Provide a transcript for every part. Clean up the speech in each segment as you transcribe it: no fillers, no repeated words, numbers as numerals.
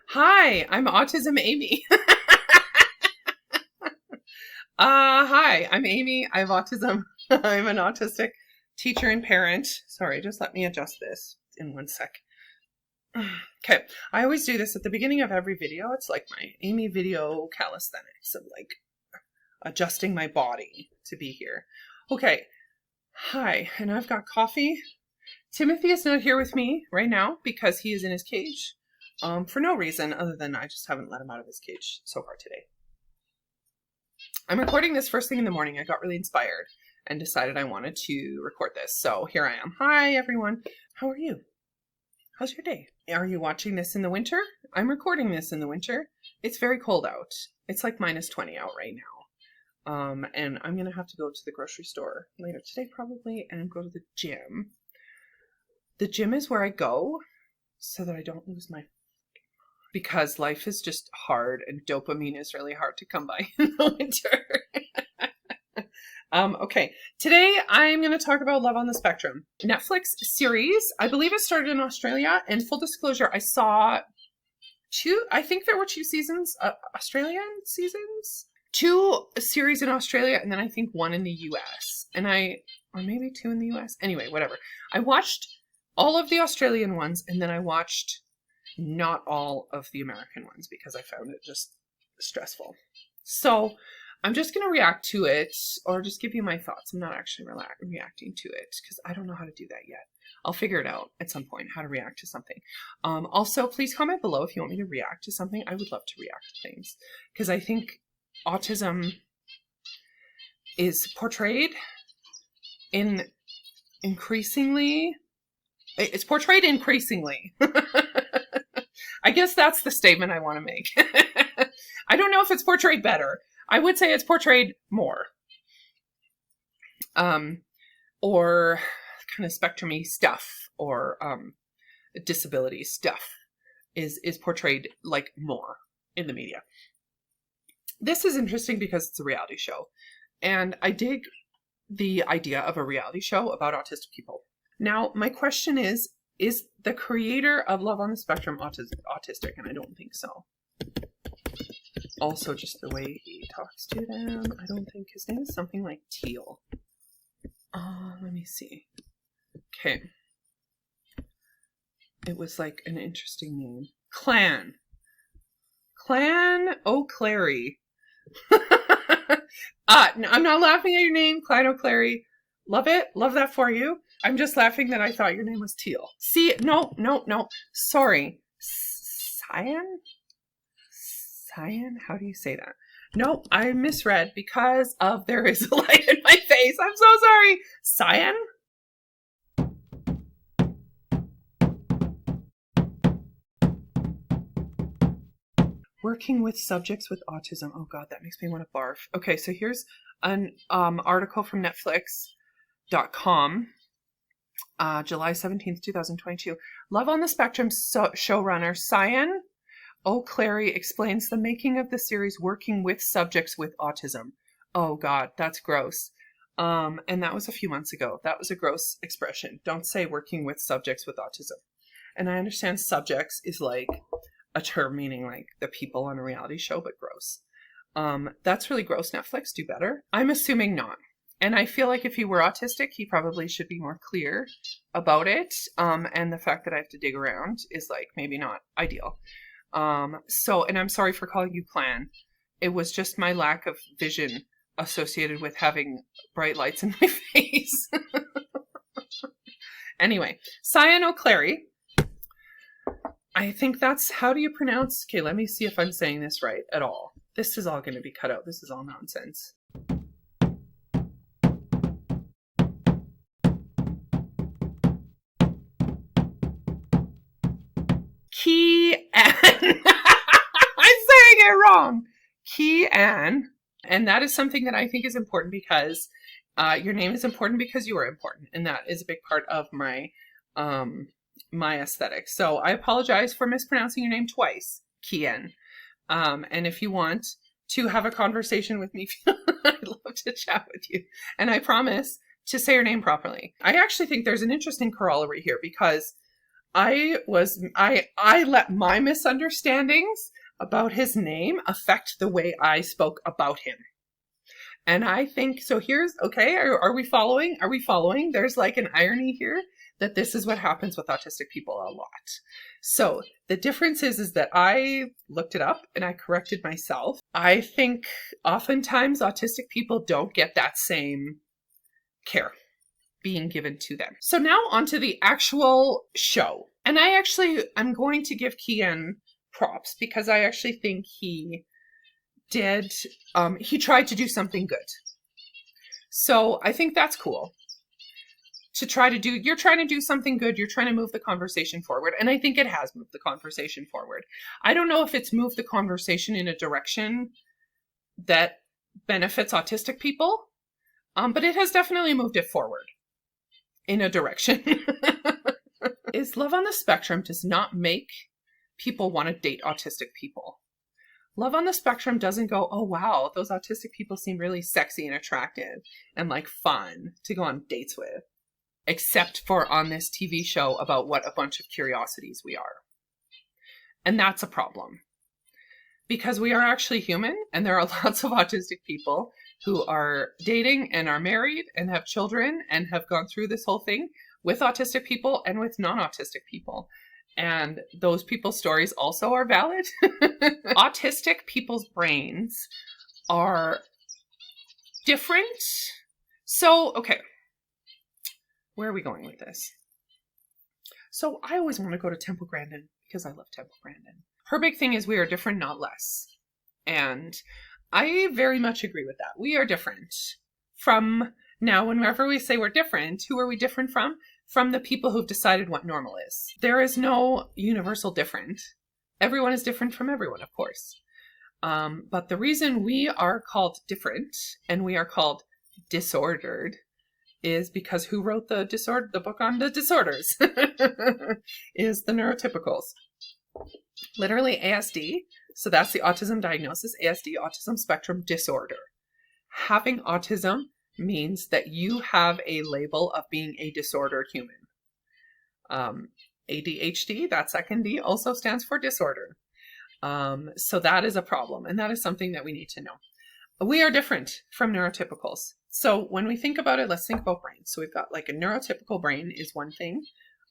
Hi, I'm Autism Amy. Hi, I'm Amy. I have autism. I'm an autistic teacher and parent. Sorry, just let me adjust this in one sec. Okay, I always do this at the beginning of every video. It's like my Amy video calisthenics of like adjusting my body to be here. Okay, hi, and I've got coffee. Timothy is not here with me right now because he is in his cage. For no reason other than I just haven't let him out of his cage so far today. I'm recording this first thing in the morning. I got really inspired and decided I wanted to record this. So here I am. Hi, everyone. How are you? How's your day? Are you watching this in the winter? I'm recording this in the winter. It's very cold out. It's like -20 out right now. And I'm going to have to go to the grocery store later today probably and go to the gym. The gym is where I go so that I don't lose my because life is just hard and dopamine is really hard to come by in the winter. Okay, today I'm going to talk about Love on the Spectrum. Netflix series, I believe it started in Australia, and full disclosure, I saw I think there were two seasons, Australian seasons? Two series in Australia, and then I think one in the US. Or maybe two in the US. Anyway, whatever. I watched all of the Australian ones, and then I watched not all of the American ones because I found it just stressful. So I'm just going to react to it or just give you my thoughts. I'm not actually reacting to it because I don't know how to do that yet. I'll figure it out at some point, how to react to something. Also, please comment below if you want me to react to something. I would love to react to things because I think autism is portrayed increasingly. I guess that's the statement I want to make. I don't know if it's portrayed better. I would say it's portrayed more. Or kind of spectrum-y stuff or disability stuff is portrayed like more in the media. This is interesting because it's a reality show. And I dig the idea of a reality show about autistic people. Now, my question is the creator of Love on the Spectrum autistic? And I don't think so. Also, just the way he talks to them. I don't think his name is something like Teal. Let me see. Okay. It was like an interesting name. Clan O'Clery. I'm not laughing at your name, Clan O'Clery. Love it. Love that for you. I'm just laughing that I thought your name was Teal. See, no. Sorry. Cyan? Cyan? How do you say that? No, I misread because of there is a light in my face. I'm so sorry. Cyan? Working with subjects with autism. Oh God, that makes me want to barf. Okay, so here's an article from Netflix.com. July 17th, 2022. Love on the Spectrum showrunner Cyan O'Clery explains the making of the series working with subjects with autism. Oh God, that's gross. And that was a few months ago. That was a gross expression. Don't say working with subjects with autism. And I understand subjects is like a term meaning like the people on a reality show, but gross. That's really gross. Netflix, do better. I'm assuming not. And I feel like if he were autistic, he probably should be more clear about it. And the fact that I have to dig around is like maybe not ideal. And I'm sorry for calling you Clan. It was just my lack of vision associated with having bright lights in my face. Anyway, Cyan O'Clery. I think that's, how do you pronounce? Okay, let me see if I'm saying this right at all. This is all going to be cut out. This is all nonsense. I'm saying it wrong. Key-Ann. And that is something that I think is important because your name is important because you are important. And that is a big part of my my aesthetic. So I apologize for mispronouncing your name twice, Key-Ann. And if you want to have a conversation with me, I'd love to chat with you. And I promise to say your name properly. I actually think there's an interesting corollary here because I let my misunderstandings about his name affect the way I spoke about him. And I think, so here's, okay, are we following? Are we following? There's like an irony here that this is what happens with autistic people a lot. So the difference is that I looked it up and I corrected myself. I think oftentimes autistic people don't get that same care being given to them. So now onto the actual show. And I'm going to give Kian props because I actually think he tried to do something good. So I think that's cool. You're trying to do something good. You're trying to move the conversation forward. And I think it has moved the conversation forward. I don't know if it's moved the conversation in a direction that benefits autistic people, but it has definitely moved it forward in a direction. Is Love on the Spectrum does not make people want to date autistic people. Love on the Spectrum doesn't go, oh wow, those autistic people seem really sexy and attractive and like fun to go on dates with. Except for on this TV show about what a bunch of curiosities we are. And that's a problem. Because we are actually human, and there are lots of autistic people who are dating and are married and have children and have gone through this whole thing with autistic people and with non-autistic people. And those people's stories also are valid. Autistic people's brains are different. So, okay. Where are we going with this? So I always want to go to Temple Grandin because I love Temple Grandin. Her big thing is we are different, not less. And I very much agree with that. We are different from, now whenever we say we're different, who are we different from? From the people who've decided what normal is. There is no universal different. Everyone is different from everyone, of course. But the reason we are called different and we are called disordered is because who wrote the book on the disorders is the neurotypicals. Literally ASD. So that's the autism diagnosis, ASD, autism spectrum disorder. Having autism means that you have a label of being a disordered human. ADHD, that second D, also stands for disorder. So that is a problem, and that is something that we need to know. We are different from neurotypicals. So when we think about it, let's think about brains. So we've got like a neurotypical brain is one thing.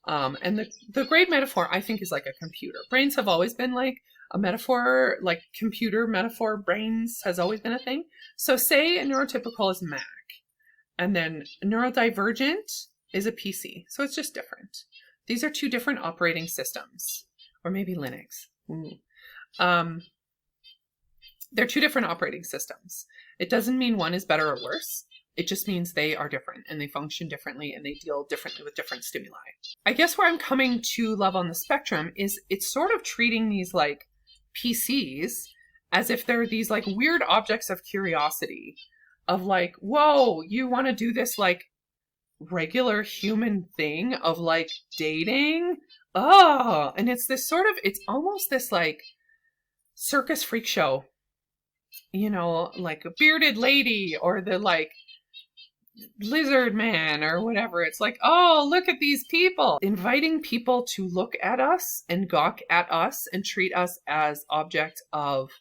And the great metaphor, I think, is like a computer. Brains have always been like a metaphor, like computer metaphor. Brains has always been a thing. So say a neurotypical is Mac, and then neurodivergent is a PC. So it's just different. These are two different operating systems, or maybe Linux. They're two different operating systems. It doesn't mean one is better or worse. It just means they are different and they function differently and they deal differently with different stimuli. I guess where I'm coming to Love on the Spectrum is it's sort of treating these like PCs as if they're these like weird objects of curiosity of like, whoa, you want to do this like regular human thing of like dating? Oh, and it's this sort of, it's almost this like circus freak show. You know, like a bearded lady or the like lizard man or whatever. It's like, oh, look at these people. Inviting people to look at us and gawk at us and treat us as objects of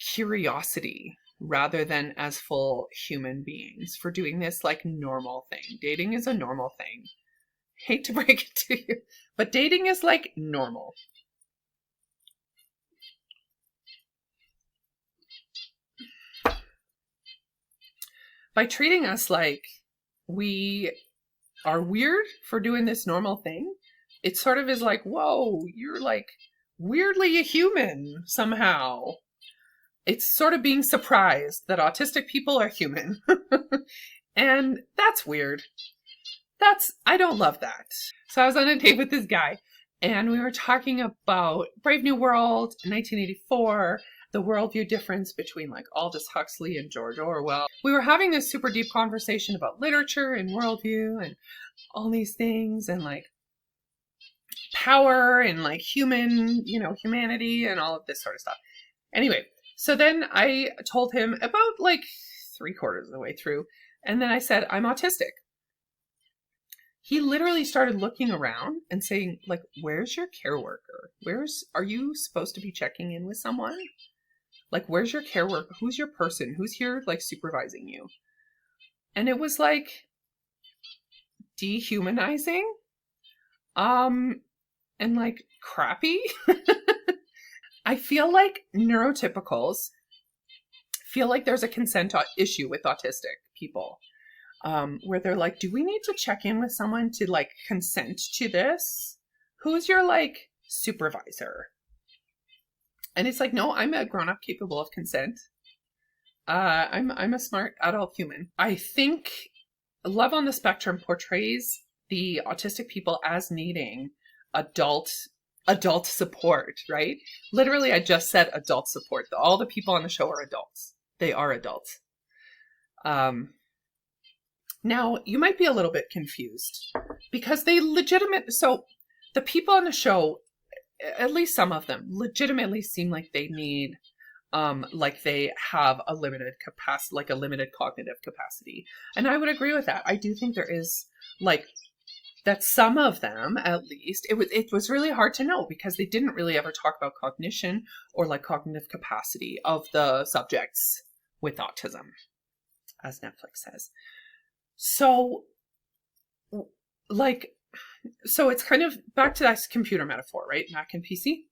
curiosity rather than as full human beings for doing this like normal thing. Dating is a normal thing. Hate to break it to you, but dating is like normal. By treating us like we are weird for doing this normal thing, it sort of is like, whoa, you're like weirdly a human somehow. It's sort of being surprised that autistic people are human. And that's weird. I don't love that. So I was on a date with this guy and we were talking about Brave New World, 1984, the worldview difference between like Aldous Huxley and George Orwell. We were having this super deep conversation about literature and worldview and all these things and like power and like humanity and all of this sort of stuff. Anyway, so then I told him about like 3/4 of the way through, and then I said, I'm autistic. he literally started looking around and saying, like, where's your care worker? Are you supposed to be checking in with someone? Like, where's your care worker? Who's your person? Who's here, like, supervising you? And it was, like, dehumanizing, and, like, crappy. I feel like neurotypicals feel like there's a consent issue with autistic people, where they're like, do we need to check in with someone to, like, consent to this? Who's your, like, supervisor? And it's like, no, I'm a grown-up capable of consent. I'm a smart adult human. I think Love on the Spectrum portrays the autistic people as needing adult support, right? Literally, I just said adult support. All the people on the show are adults. They are adults. Now, you might be a little bit confused because so the people on the show, at least some of them, legitimately seem like they need, like they have a limited capacity, like a limited cognitive capacity. And I would agree with that. I do think there is, like, that some of them, at least, it was really hard to know because they didn't really ever talk about cognition or, like, cognitive capacity of the subjects with autism, as Netflix says. So, like, so it's kind of back to that computer metaphor, right? Mac and PC.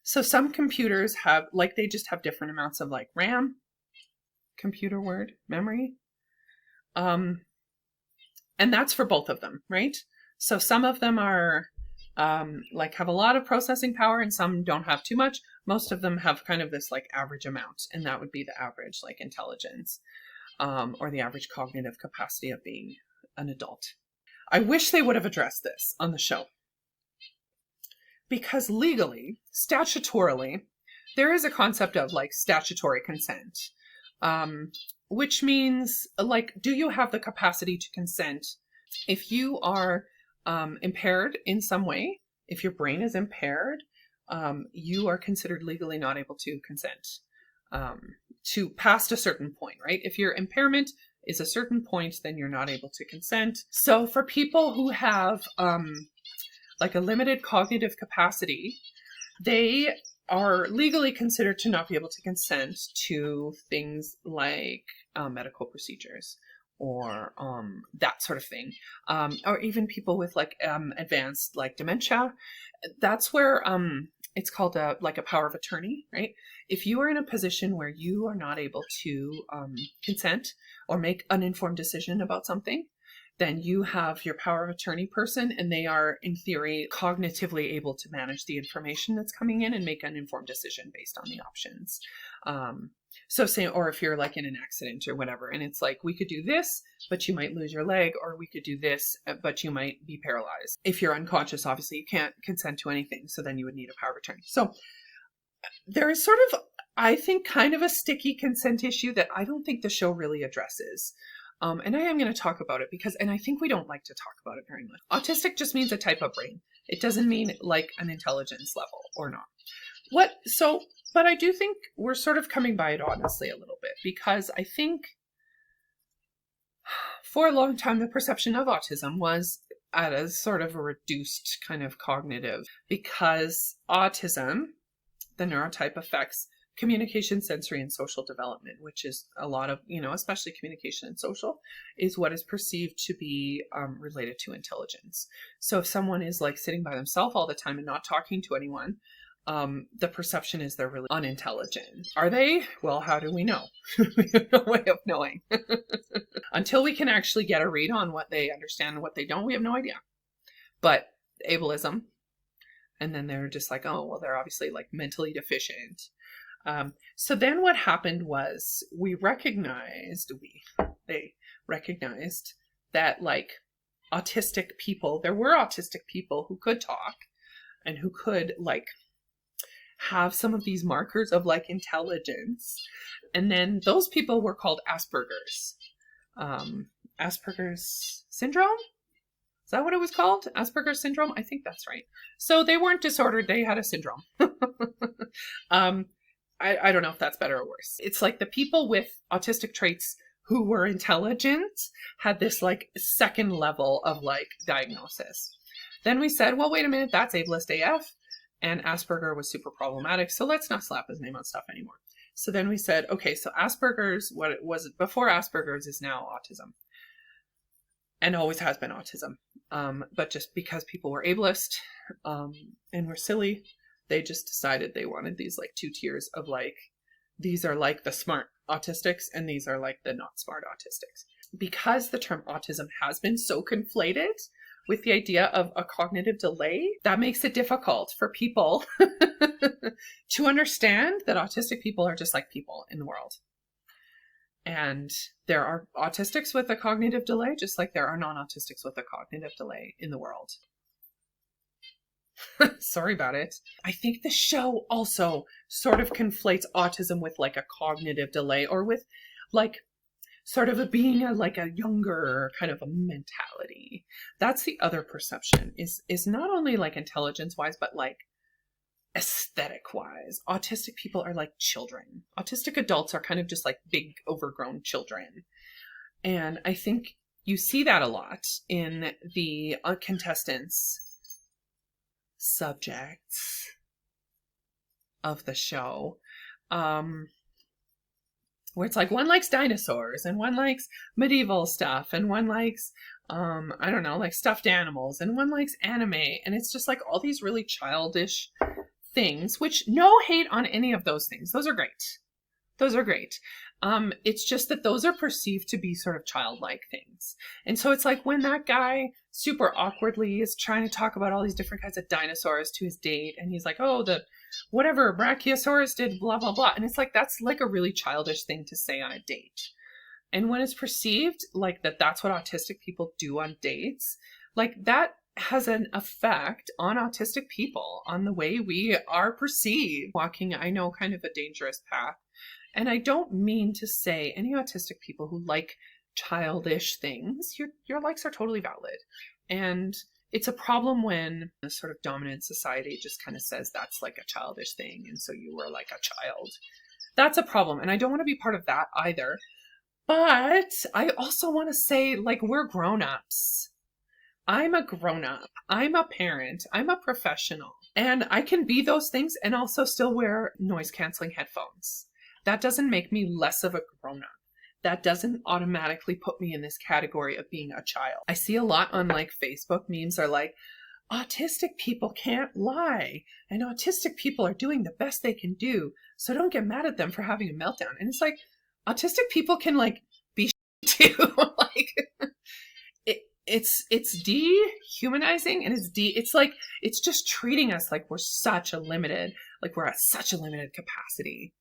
So some computers have, like, they just have different amounts of, like, RAM, computer word, memory. And that's for both of them, right? So some of them are, like, have a lot of processing power and some don't have too much. Most of them have kind of this, like, average amount, and that would be the average, like, intelligence, or the average cognitive capacity of being an adult. I wish they would have addressed this on the show. Because legally, statutorily, there is a concept of, like, statutory consent, which means, like, do you have the capacity to consent if you are impaired in some way? If your brain is impaired, you are considered legally not able to consent to past a certain point, right? If your impairment is a certain point, then you're not able to consent. So for people who have like a limited cognitive capacity, they are legally considered to not be able to consent to things like medical procedures or that sort of thing, or even people with, like, advanced, like, dementia. That's where it's called like a power of attorney, right? If you are in a position where you are not able to consent or make an informed decision about something, then you have your power of attorney person, and they are, in theory, cognitively able to manage the information that's coming in and make an informed decision based on the options. So say, or if you're, like, in an accident or whatever, and it's like, we could do this, but you might lose your leg, or we could do this, but you might be paralyzed. If you're unconscious, obviously you can't consent to anything. So then you would need a power of attorney. So there is sort of, I think, kind of a sticky consent issue that I don't think the show really addresses. And I am going to talk about it because, and I think we don't like to talk about it very much. Autistic just means a type of brain. It doesn't mean, like, an intelligence level or not. But I do think we're sort of coming by it honestly a little bit, because I think for a long time, the perception of autism was at a sort of a reduced kind of cognitive, because autism, the neurotype, affects communication, sensory, and social development, which is a lot of, especially communication and social, is what is perceived to be related to intelligence. So if someone is, like, sitting by themselves all the time and not talking to anyone, the perception is they're really unintelligent. Are they? Well, how do we know? We have no way of knowing. Until we can actually get a read on what they understand and what they don't, we have no idea. But ableism, and then they're just like, oh, well, they're obviously, like, mentally deficient. So then what happened was they recognized that, like, autistic people, there were autistic people who could talk and who could, like, have some of these markers of, like, intelligence. And then those people were called Asperger's. Asperger's syndrome? Is that what it was called? Asperger's syndrome? I think that's right. So they weren't disordered, they had a syndrome. I don't know if that's better or worse. It's like the people with autistic traits who were intelligent had this like second level of like diagnosis. Then we said, well, wait a minute, that's ableist AF, and Asperger was super problematic, so let's not slap his name on stuff anymore. So then we said, okay, so Asperger's, what it was before Asperger's is now autism, and always has been autism. But just because people were ableist and were silly, they just decided they wanted these like two tiers of like, these are like the smart autistics and these are like the not smart autistics. Because the term autism has been so conflated with the idea of a cognitive delay, that makes it difficult for people to understand that autistic people are just like people in the world. And there are autistics with a cognitive delay, just like there are non-autistics with a cognitive delay in the world. Sorry about it. I think the show also sort of conflates autism with like a cognitive delay, or with like sort of being like a younger kind of a mentality. That's the other perception, is not only like intelligence wise, but like aesthetic wise. Autistic people are like children. Autistic adults are kind of just like big overgrown children. And I think you see that a lot in the contestants' subjects of the show. Where it's like one likes dinosaurs and one likes medieval stuff and one likes, I don't know, like stuffed animals, and one likes anime. And it's just like all these really childish things, which no hate on any of those things. Those are great. Those are great. It's just that those are perceived to be sort of childlike things. And so it's like when that guy super awkwardly is trying to talk about all these different kinds of dinosaurs to his date, and he's like, oh, the whatever Brachiosaurus did blah, blah, blah. And it's like, that's like a really childish thing to say on a date. And when it's perceived like that's what autistic people do on dates, like that has an effect on autistic people, on the way we are perceived. Walking, I know, kind of a dangerous path. And I don't mean to say any autistic people who like childish things, your likes are totally valid. And it's a problem when a sort of dominant society just kind of says that's like a childish thing, and so you were like a child. That's a problem, and I don't want to be part of that either. But I also want to say, like, we're grown-ups. I'm a grown-up. I'm a parent. I'm a professional. And I can be those things and also still wear noise-canceling headphones. That doesn't make me less of a grown-up. That doesn't automatically put me in this category of being a child. I see a lot on like Facebook memes are like, autistic people can't lie, and autistic people are doing the best they can do, so don't get mad at them for having a meltdown. And it's like, autistic people can like be too. Like it's dehumanizing, and it's like, it's just treating us like we're at such a limited capacity.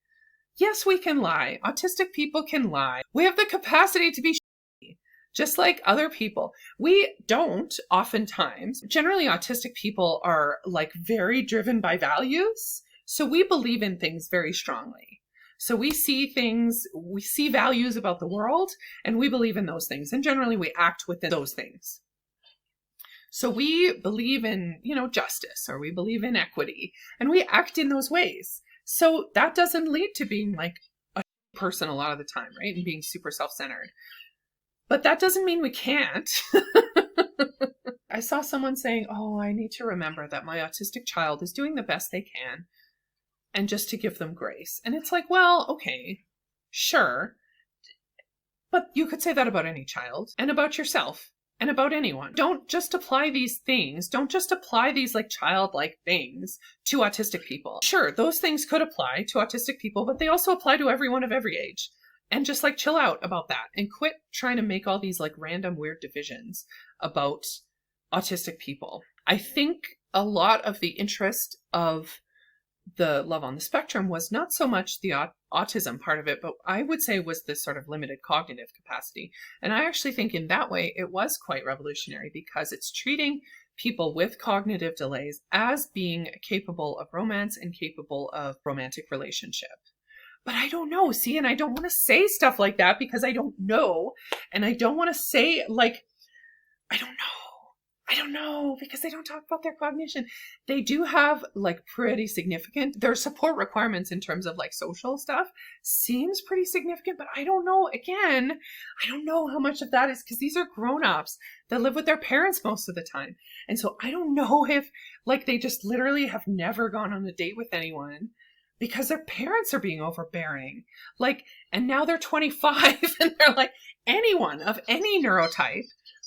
Yes, we can lie. Autistic people can lie. We have the capacity to be shitty, just like other people. We don't oftentimes. Generally, autistic people are like very driven by values. So we believe in things very strongly. So we see things, we see values about the world, and we believe in those things. And generally we act within those things. So we believe in, justice, or we believe in equity, and we act in those ways. So that doesn't lead to being like a person a lot of the time, right? And being super self-centered. But that doesn't mean we can't. I saw someone saying, oh, I need to remember that my autistic child is doing the best they can, and just to give them grace. And it's like, well, okay, sure. But you could say that about any child, and about yourself, and about anyone. Don't just apply these things. Don't just apply these like childlike things to autistic people. Sure, those things could apply to autistic people, but they also apply to everyone of every age. And just like chill out about that and quit trying to make all these like random weird divisions about autistic people. I think a lot of the interest of the Love on the Spectrum was not so much the autism part of it, but I would say was this sort of limited cognitive capacity. And I actually think in that way it was quite revolutionary, because it's treating people with cognitive delays as being capable of romance and capable of romantic relationship. But I don't know, see, and I don't want to say stuff like that because I don't know. And I don't want to say like, I don't know. I don't know, because they don't talk about their cognition. They do have like pretty significant, their support requirements in terms of like social stuff seems pretty significant, but I don't know, again, I don't know how much of that is because these are grown-ups that live with their parents most of the time. And so I don't know if like they just literally have never gone on a date with anyone because their parents are being overbearing. Like, and now they're 25 and they're like, anyone of any neurotype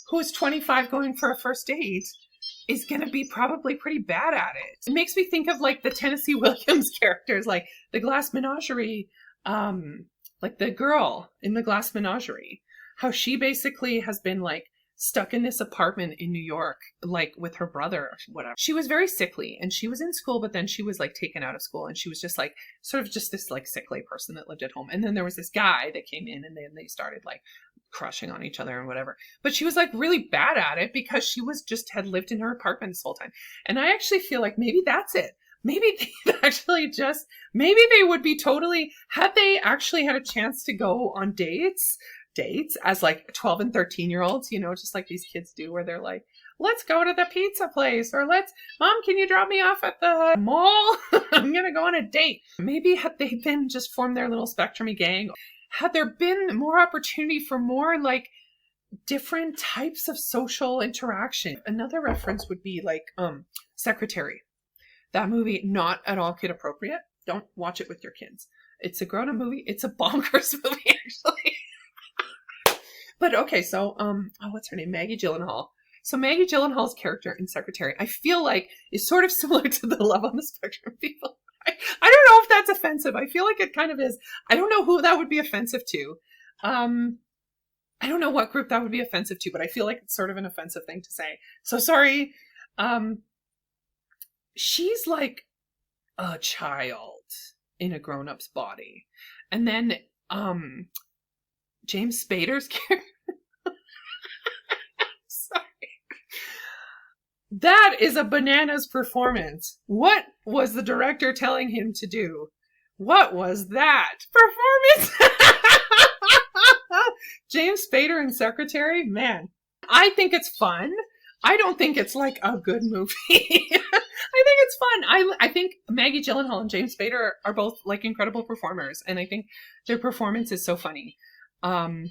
who is 25 going for a first date is going to be probably pretty bad at it. It makes me think of like the Tennessee Williams characters, like the Glass Menagerie, like the girl in the Glass Menagerie, how she basically has been like stuck in this apartment in New York, like with her brother or whatever. She was very sickly and she was in school, but then she was like taken out of school and she was just like sort of just this like sickly person that lived at home. And then there was this guy that came in and then they started like crushing on each other and whatever. But she was like really bad at it because she was just had lived in her apartment this whole time. And I actually feel like maybe that's it. Maybe they actually just, maybe they would be totally, had they actually had a chance to go on dates as like 12 and 13-year-olds, you know, just like these kids do where they're like, let's go to the pizza place, or Mom, can you drop me off at the mall? I'm going to go on a date. Maybe had they been just formed their little spectrum-y gang, had there been more opportunity for more like different types of social interaction. Another reference would be like Secretary. That movie, not at all kid appropriate. Don't watch it with your kids. It's a grown-up movie. It's a bonkers movie, actually. But okay, so what's her name? Maggie Gyllenhaal. So Maggie Gyllenhaal's character in Secretary, I feel like is sort of similar to the Love on the Spectrum people. I don't know if that's offensive. I feel like it kind of is. I don't know who that would be offensive to. I don't know what group that would be offensive to, but I feel like it's sort of an offensive thing to say. So sorry. She's like a child in a grown-up's body. And then James Spader's character. Sorry. That is a bananas performance. What was the director telling him to do? What was that performance? James Spader in Secretary? Man, I think it's fun. I don't think it's like a good movie. I think it's fun. I think Maggie Gyllenhaal and James Spader are both like incredible performers. And I think their performance is so funny. And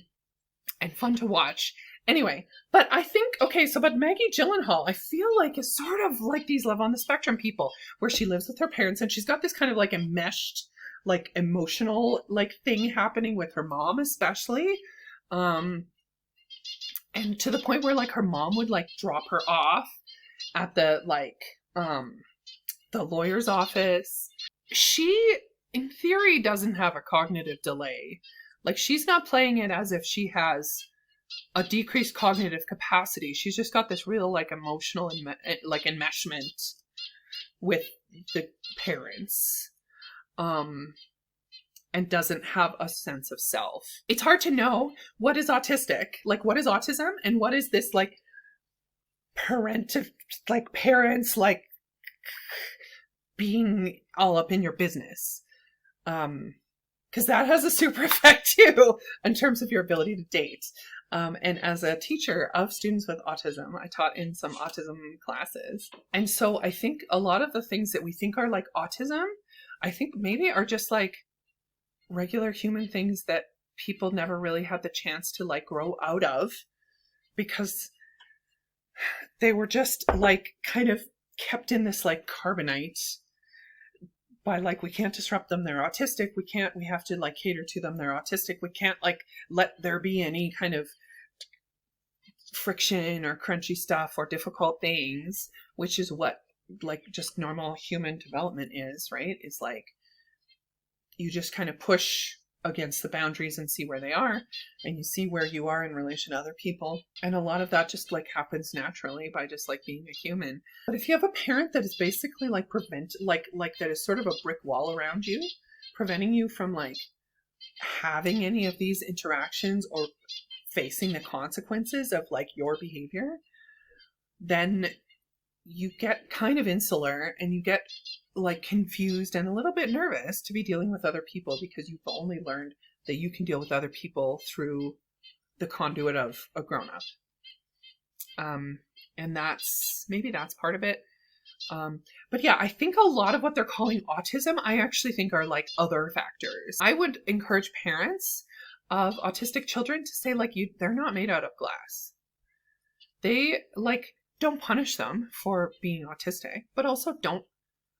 fun to watch. Anyway, but I think, okay, so but Maggie Gyllenhaal, I feel like is sort of like these Love on the Spectrum people where she lives with her parents and she's got this kind of like enmeshed, like emotional like thing happening with her mom especially. And to the point where like her mom would like drop her off at the like the lawyer's office. She in theory doesn't have a cognitive delay. Like she's not playing it as if she has a decreased cognitive capacity. She's just got this real like emotional like enmeshment with the parents. And doesn't have a sense of self. It's hard to know what is autistic, like what is autism and what is this like parents like being all up in your business. Because that has a super effect too in terms of your ability to date. And as a teacher of students with autism, I taught in some autism classes. And so I think a lot of the things that we think are like autism, I think maybe are just like regular human things that people never really had the chance to like grow out of because they were just like kind of kept in this like carbonite by like, we can't disrupt them, they're autistic, we have to like cater to them, they're autistic, we can't like let there be any kind of friction or crunchy stuff or difficult things, which is what like just normal human development is, right? It's like you just kind of push against the boundaries and see where they are, and you see where you are in relation to other people. And a lot of that just like happens naturally by just like being a human. But if you have a parent that is basically like like that is sort of a brick wall around you, preventing you from like having any of these interactions or facing the consequences of like your behavior, then you get kind of insular and you get like confused and a little bit nervous to be dealing with other people because you've only learned that you can deal with other people through the conduit of a grown-up. And maybe that's part of it. But yeah, I think a lot of what they're calling autism, I actually think are like other factors. I would encourage parents of autistic children to say like, they're not made out of glass. They like, don't punish them for being autistic, but also don't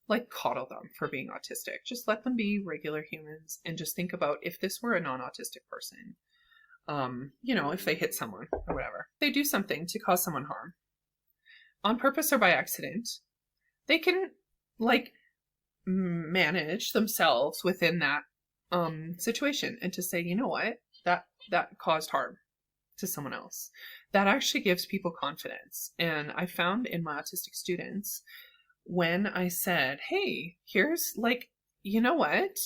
like coddle them for being autistic. Just let them be regular humans and just think about if this were a non-autistic person, if they hit someone or whatever, they do something to cause someone harm on purpose or by accident, they can like manage themselves within that situation and to say, you know what, that caused harm to someone else. That actually gives people confidence. And I found in my autistic students, when I said, hey, here's like, you know what,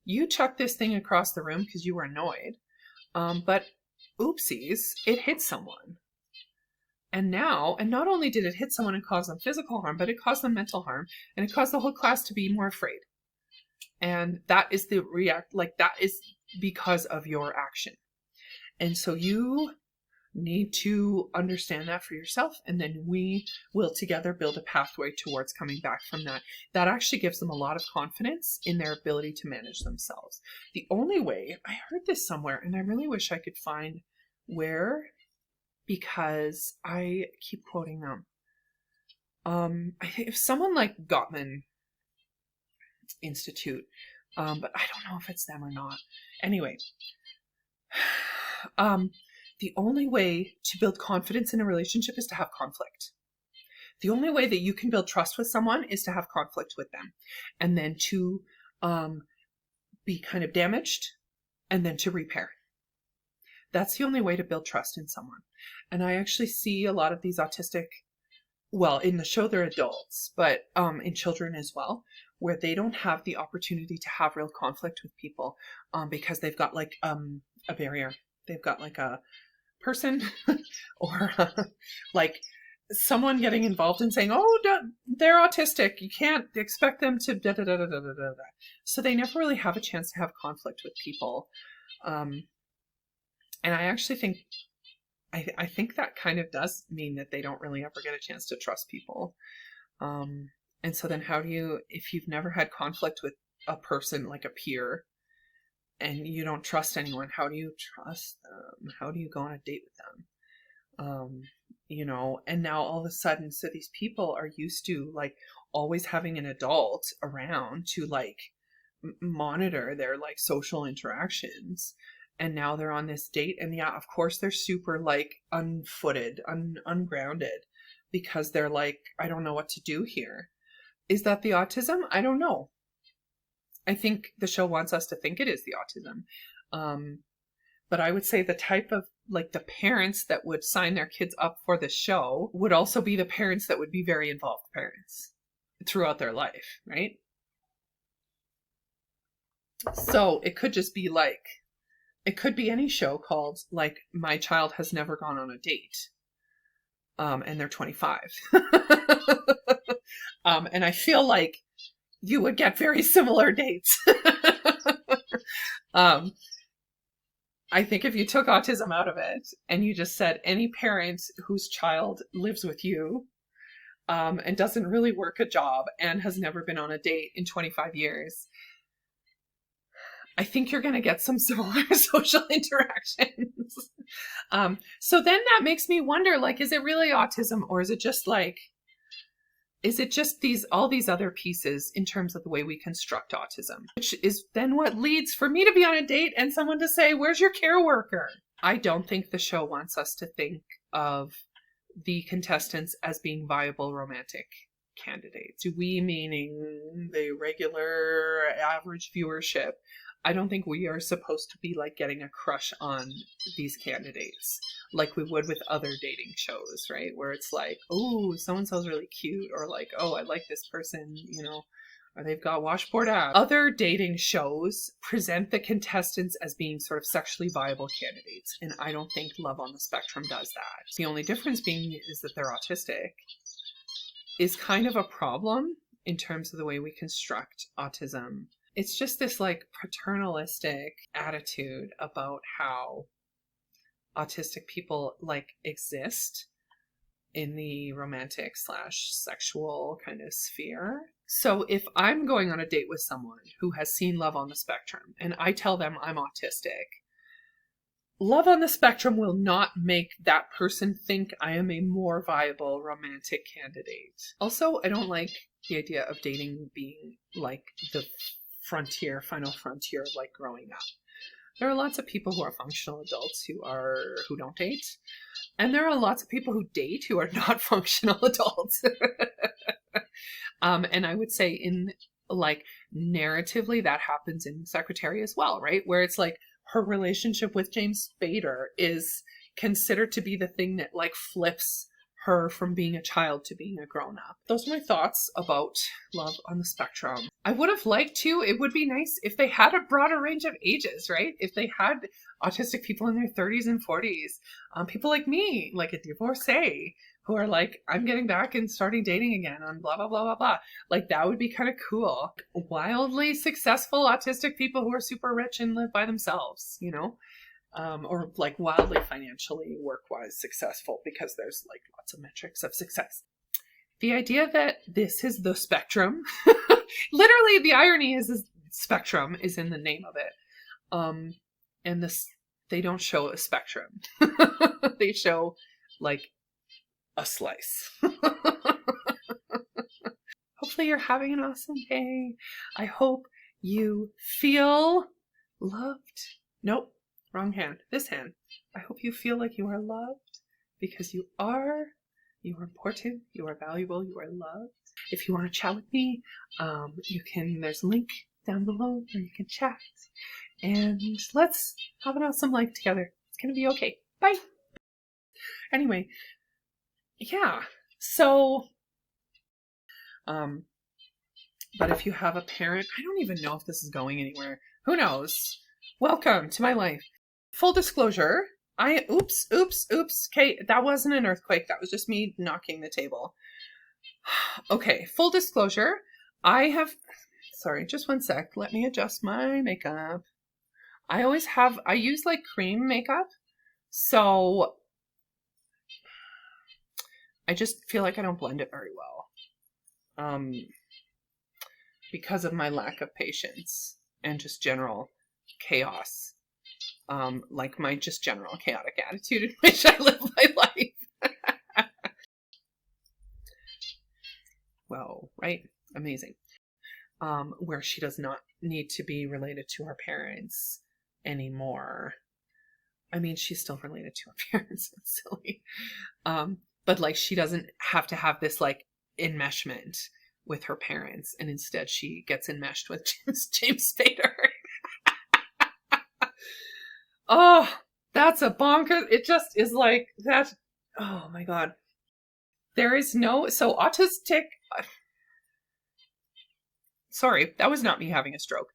you chucked this thing across the room because you were annoyed, but oopsies, it hit someone. And not only did it hit someone and cause them physical harm, but it caused them mental harm, and it caused the whole class to be more afraid. And that is that is because of your action. And so you need to understand that for yourself, and then we will together build a pathway towards coming back from that. That actually gives them a lot of confidence in their ability to manage themselves. The only way, I heard this somewhere, and I really wish I could find where, because I keep quoting them. I think if someone like Gottman Institute, but I don't know if it's them or not. Anyway, the only way to build confidence in a relationship is to have conflict. The only way that you can build trust with someone is to have conflict with them, and then to be kind of damaged, and then to repair. That's the only way to build trust in someone. And I actually see a lot of these autistic, well, in the show they're adults, but in children as well, where they don't have the opportunity to have real conflict with people because they've got like a barrier. They've got like a person or like someone getting involved and saying, oh, they're autistic, you can't expect them to da da da da da da da. So they never really have a chance to have conflict with people. And I actually think, I think that kind of does mean that they don't really ever get a chance to trust people. And so then how do you, if you've never had conflict with a person, like a peer, and you don't trust anyone, how do you trust them? How do you go on a date with them? And now all of a sudden, so these people are used to like always having an adult around to like monitor their like social interactions. And now they're on this date, and yeah, of course they're super like unfooted, ungrounded, because they're like, I don't know what to do here. Is that the autism? I don't know. I think the show wants us to think it is the autism. But I would say the type of like the parents that would sign their kids up for the show would also be the parents that would be very involved parents throughout their life, right? So it could just be like, it could be any show called like My Child Has Never Gone on a Date. And they're 25. And I feel like you would get very similar dates. I think if you took autism out of it and you just said any parent whose child lives with you and doesn't really work a job and has never been on a date in 25 years, I think you're going to get some similar social interactions. So then that makes me wonder, like, is it really autism, or is it just all these other pieces in terms of the way we construct autism, which is then what leads for me to be on a date and someone to say, where's your care worker? I don't think the show wants us to think of the contestants as being viable romantic candidates. We, meaning the regular average viewership, I don't think we are supposed to be like getting a crush on these candidates like we would with other dating shows, right? Where it's like, oh, so-and-so's really cute, or like, oh, I like this person, or they've got washboard abs. Other dating shows present the contestants as being sort of sexually viable candidates, and I don't think Love on the Spectrum does that. The only difference being is that they're autistic is kind of a problem in terms of the way we construct autism. It's just this like paternalistic attitude about how autistic people like exist in the romantic / sexual kind of sphere. So if I'm going on a date with someone who has seen Love on the Spectrum and I tell them I'm autistic, Love on the Spectrum will not make that person think I am a more viable romantic candidate. Also, I don't like the idea of dating being like the final frontier of like growing up. There are lots of people who are functional adults who don't date. And there are lots of people who date who are not functional adults. And I would say in like narratively that happens in Secretary as well, right? Where it's like her relationship with James Spader is considered to be the thing that like flips her from being a child to being a grown-up. Those are my thoughts about Love on the Spectrum. I would have liked to, it would be nice if they had a broader range of ages, right? If they had autistic people in their 30s and 40s, people like me, like a divorcee, who are like, I'm getting back and starting dating again on blah, blah, blah, blah, blah. Like that would be kind of cool. Wildly successful autistic people who are super rich and live by themselves, you know? Or like wildly financially work-wise successful, because there's like lots of metrics of success. The idea that this is the spectrum, literally the irony is spectrum is in the name of it. And this, they don't show a spectrum. They show like a slice. Hopefully you're having an awesome day. I hope you feel loved. Nope. Wrong hand. This hand. I hope you feel like you are loved, because you are. You are important. You are valuable. You are loved. If you want to chat with me, there's a link down below where you can chat. And let's have an awesome life together. It's going to be okay. Bye. Anyway, yeah. So, but if you have a parent, I don't even know if this is going anywhere. Who knows? Welcome to my life. Full disclosure, oops. Okay, that wasn't an earthquake. That was just me knocking the table. Okay, full disclosure, sorry, just one sec. Let me adjust my makeup. I use like cream makeup. So I just feel like I don't blend it very well. Because of my lack of patience and just general chaos. Like my just general chaotic attitude in which I live my life. Well, right? Amazing. Where she does not need to be related to her parents anymore. I mean, she's still related to her parents. It's silly. But like she doesn't have to have this like enmeshment with her parents, and instead she gets enmeshed with James Spader. Oh, that's a bonkers. It just is like that. Oh my God. There is so autistic. Sorry, that was not me having a stroke.